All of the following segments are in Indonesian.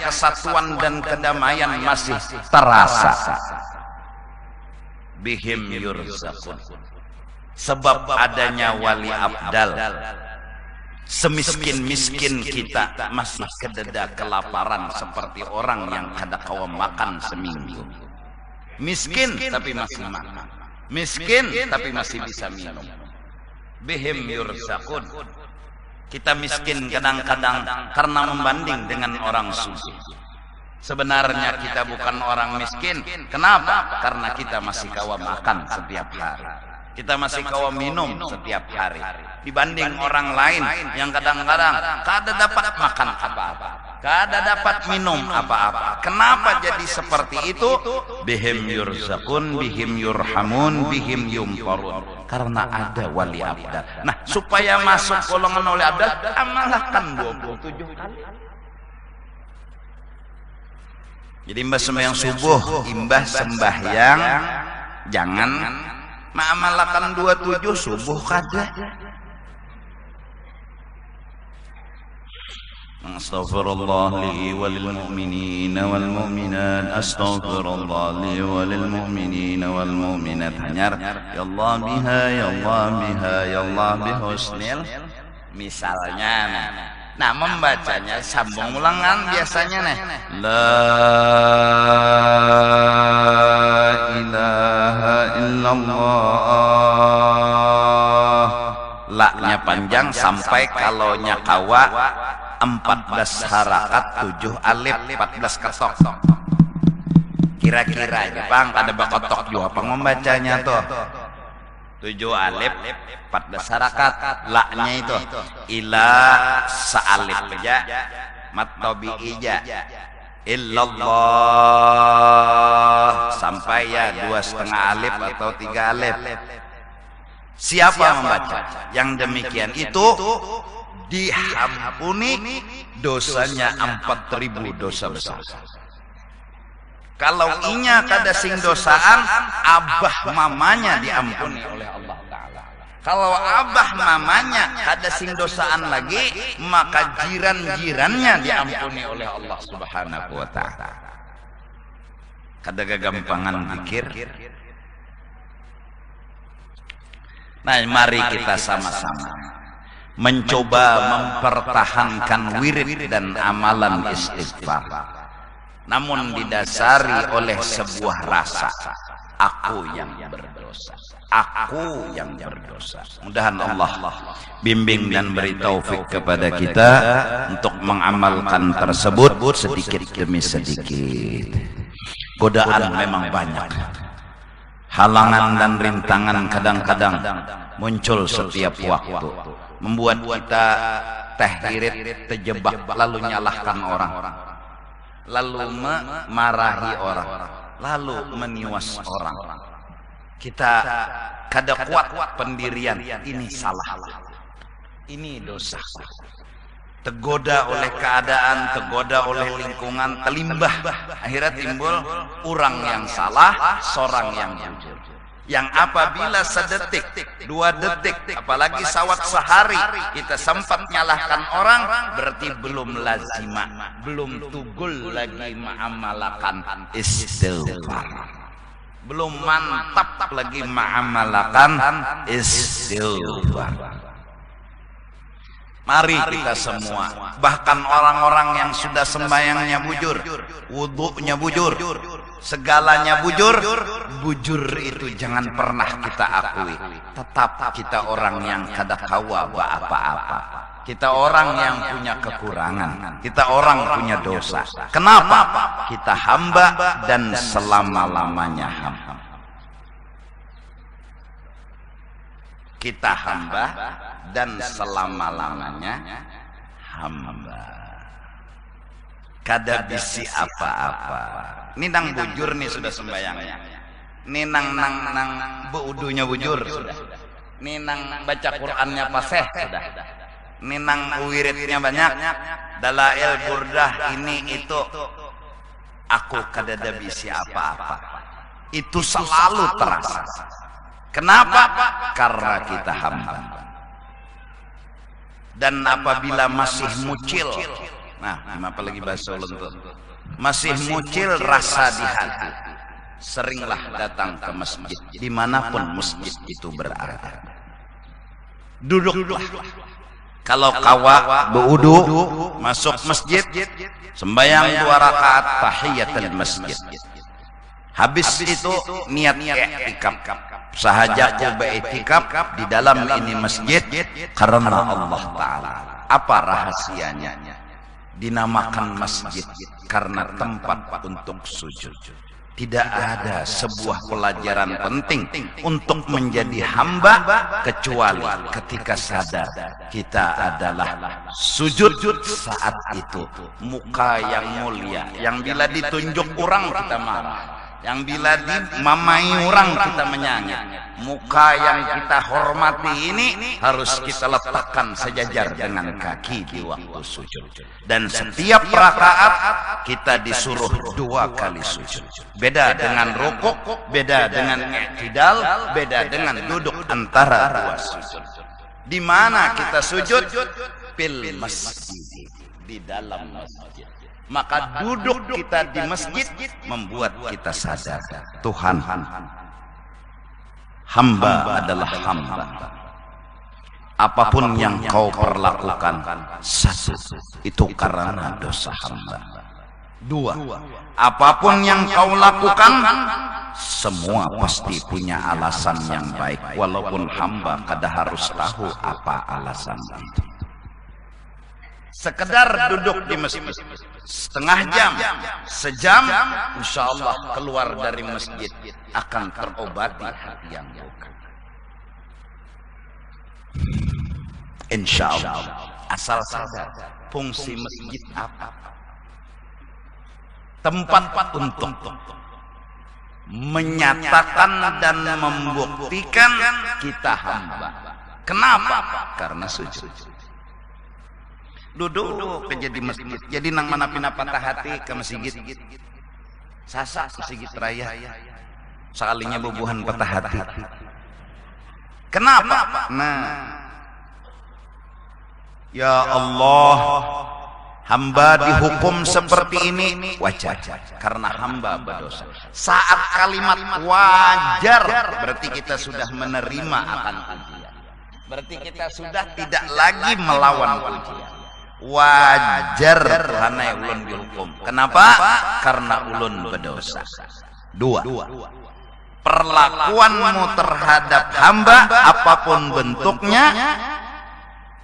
kesatuan dan kedamaian masih terasa. Bihim yurzaqun, sebab adanya wali abdal. Semiskin-miskin kita masih kededa kelaparan seperti orang yang kada kawa makan seminggu. Miskin tapi masih makan, miskin tapi masih bisa minum. Bihim yurzaqun. Kita miskin kadang-kadang karena membanding dengan orang sugih. Sebenarnya kita bukan orang miskin. Kenapa? Karena kita masih kawa makan setiap hari. Kita masih kawa minum setiap hari. Dibanding orang lain yang kadang-kadang kada dapat makan apa-apa, kada dapat minum apa-apa. Kenapa jadi seperti itu? Bihim yurzaqun, bihim yurhamun, bihim yumtarun. Karena ada wali abdal. Nah, supaya masuk golongan wali abdal, amalkan 27 kali. Jadi imbas sembahyang subuh, imbas sembahyang jangan mengamalkan 27 subuh kada. Astaghfirullah li walil mu'minina wal mu'minat, astaghfirullah li walil mu'minina wal mu'minat. Hanyar ya Allah biha, ya Allah biha, ya Allah bihusnil. Misalnya nah membacanya sambung ulangan biasanya nih. La ilaha illallah. La-nya panjang sampai kalau nyakawa 14 harakat, 7 alif, 14 ketok. Kira-kira aja bang, ada bakotok juga apa membacanya tuh. 7 alif, 14 harakat, la-nya itu ila sa'alif aja, matobi ija, illallah sampai ya 2,5 alif atau 3 alif. Siapa membaca yang demikian itu diampuni dosanya 4.000 dosa besar. Kalau inya kada sing dosaan, abah mamanya diampuni oleh Allah Ta'ala. Kalau abah mamanya kada sing dosaan lagi, maka jiran-jirannya diampuni oleh Allah Subhanahu wa Ta'ala. Kada gagampangan pikir. Nah, mari kita sama-sama mencoba mempertahankan wirid dan amalan istighfar, namun didasari oleh sebuah rasa, aku yang berdosa, aku yang berdosa. Mudahan Allah bimbing dan beri taufik kepada kita untuk mengamalkan tersebut sedikit demi sedikit. Godaan memang banyak, halangan dan rintangan kadang-kadang muncul setiap waktu, membuat kita terhirit, terjebak, lalu nyalahkan orang, lalu memarahi orang, lalu meniwas orang. Kita kada kuat pendirian, ini salah, ini dosa. Tergoda oleh keadaan, tergoda oleh lingkungan, terlimbah, akhirnya timbul orang yang salah, seorang yang jujur. Yang apabila sedetik, 2 detik, apalagi sawat sehari kita sempat nyalahkan orang, berarti belum lazimah, belum tugul lagi mengamalkan istighfar, belum mantap lagi mengamalkan istighfar. Mari kita semua, bahkan orang-orang yang sudah sembahyangnya bujur, wudunya bujur, segalanya bujur, bujur itu jangan pernah kita akui. Tetap kita orang yang kada kawa apa-apa. Kita orang yang punya kekurangan, kita orang punya dosa. Kenapa? Kita hamba dan selama-lamanya hamba. Kita hamba dan selama-lamanya hamba. Kada bisi apa-apa. Ini nang bujur nih sudah sembayangnya. Ini nang beudunya bujur sudah. Ini nang baca Qur'annya fasih sudah. Ini nang wiridnya banyak. Dalail burdah ini itu. Aku kada bisi apa-apa. Itu selalu terasa. Kenapa? Karena kita hamba. Dan apabila masih mucil, Nah, apalagi bahasa ulun tuh. Masih muncul rasa di hati. Seringlah datang ke masjid, dimanapun masjid itu berada. Duduklah. Kalau kawa berwudu, masuk masjid, sembahyang 2 rakaat tahiyatul masjid. Habis itu niat i'tikaf. Sahajaku beiktikaf di dalam ini masjid karena Allah Ta'ala. Apa rahasianya? Dinamakan masjid karena tempat untuk sujud. Tidak ada sebuah pelajaran penting untuk menjadi hamba kecuali ketika sadar kita adalah sujud saat itu. Muka yang mulia, yang bila ditunjuk orang kita marah, yang bila dimamai orang kita menyanyi. Muka yang kita hormati ini harus kita letakkan sejajar dengan kaki di waktu sujud. Dan setiap rakaat kita disuruh 2 kali sujud. Beda dengan rukuk, beda dengan i'tidal, beda dengan duduk antara 2 sujud. Di mana kita sujud? Fil masjid, di dalam masjid. Maka duduk kita di masjid membuat kita sadar Tuhan, hamba adalah hamba. Apapun yang kau perlakukan, 1, itu karena dosa hamba. 2, apapun yang kau lakukan, semua pasti punya alasan yang baik. Walaupun hamba kada harus tahu apa alasan itu. Sekedar duduk di masjid setengah jam, sejam, insya Allah keluar dari masjid akan terobati hati yang luka. Insya Allah, asal sadar fungsi masjid apa? Tempat untuk menyatakan dan membuktikan kita hamba. Kenapa? Karena sujud. Duduk aja di masjid. Jadi nang mana pina patah hati ke masjid. Sasa ke masjid raya. Sekalinya bubuhan patah hati. Kenapa? Nah, ya Allah, hamba dihukum seperti ini wajar karena hamba berdosa. Saat kalimat wajar berarti kita sudah menerima akan ujian. Berarti kita sudah tidak lagi melawan ujian. Wajar karena ulun dihukum. Kenapa? Karena ulun berdosa. 2, perlakuanmu terhadap hamba apapun bentuknya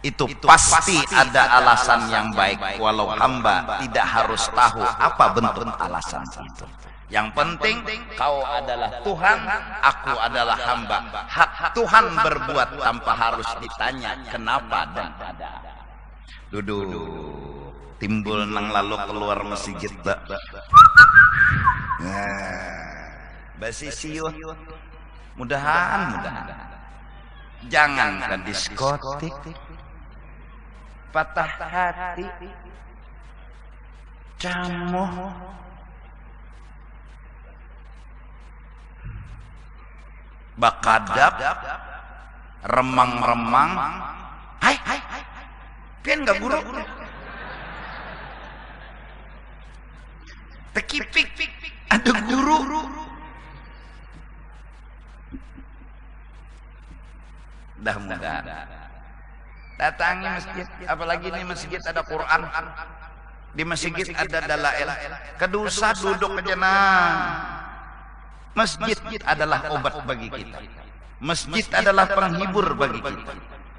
itu pasti ada alasan yang baik, walau hamba tidak harus tahu apa bentuk alasan itu. Yang penting kau adalah Tuhan, aku adalah hamba. Hak Tuhan berbuat tanpa harus ditanya kenapa dan ada. Duduk, timbul nang lalu keluar masjid bak. Nah, basi siuh. Mudahan. Jangan ke diskotik, patah hati, camuh, bakadap, remang-remang. Hai, pian gak guru? Tekipik, ada guru. Mudah-mudahan datangi masjid, apalagi ini masjid ada Quran, di masjid ada dalail. Kedusa duduk aja nah. Masjid adalah obat bagi kita. Masjid adalah penghibur bagi kita.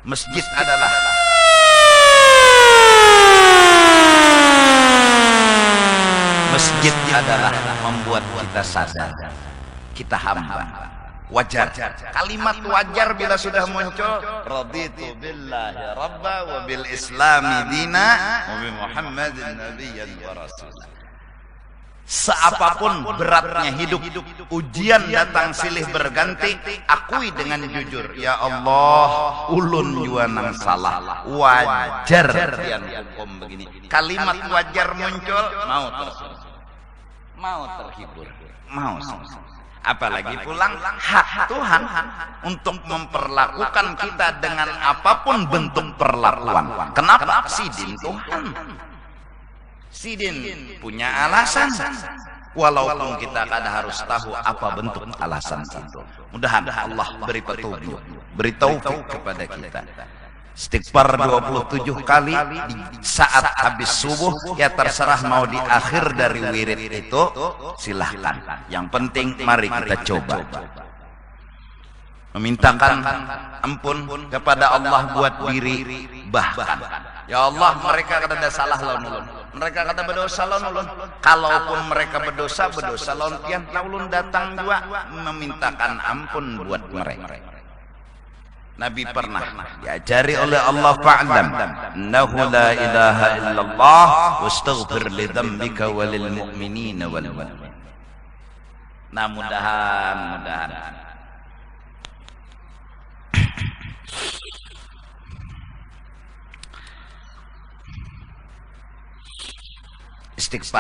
Masjid adalah membuat kita sadar kita hamba. Wajar. Kalimat wajar bila sudah muncul, raditu billahi rabba wa bil islami dina wa bi muhammadin nabiyyan wa rasulah. Seapapun beratnya hidup, ujian datang silih berganti, akui dengan jujur, ya Allah, ulun jua nang salah. Wajar yang hukum begini. Kalimat wajar muncul, mau terhibur, mau apalagi pulang hak Tuhan untuk memperlakukan kita dengan apapun bentuk perlakuan. Kenapa? Sidin Tuhan. Sidin punya alasan. Walaupun kita kadang harus tahu apa bentuk alasan itu. Mudahan Allah beri petunjuk, beri taufik kepada kita. Istighfar 27 kali di saat habis subuh, ya terserah mau di akhir dari wirid itu, silahkan. Yang penting mari kita coba memintakan ampun kepada Allah buat diri. Bahkan ya Allah, mereka kada salah lawan ulun, mereka kada berdosa lawan ulun. Kalaupun mereka berdosa lawan pian, ulun datang juga memintakan ampun buat mereka. Nabi pernah diajari oleh Allah, fa'lam innahu la ilaha illallah wastaghfir li dzambika walil mu'minina wal mu'minat. Nah, mudahan istighfar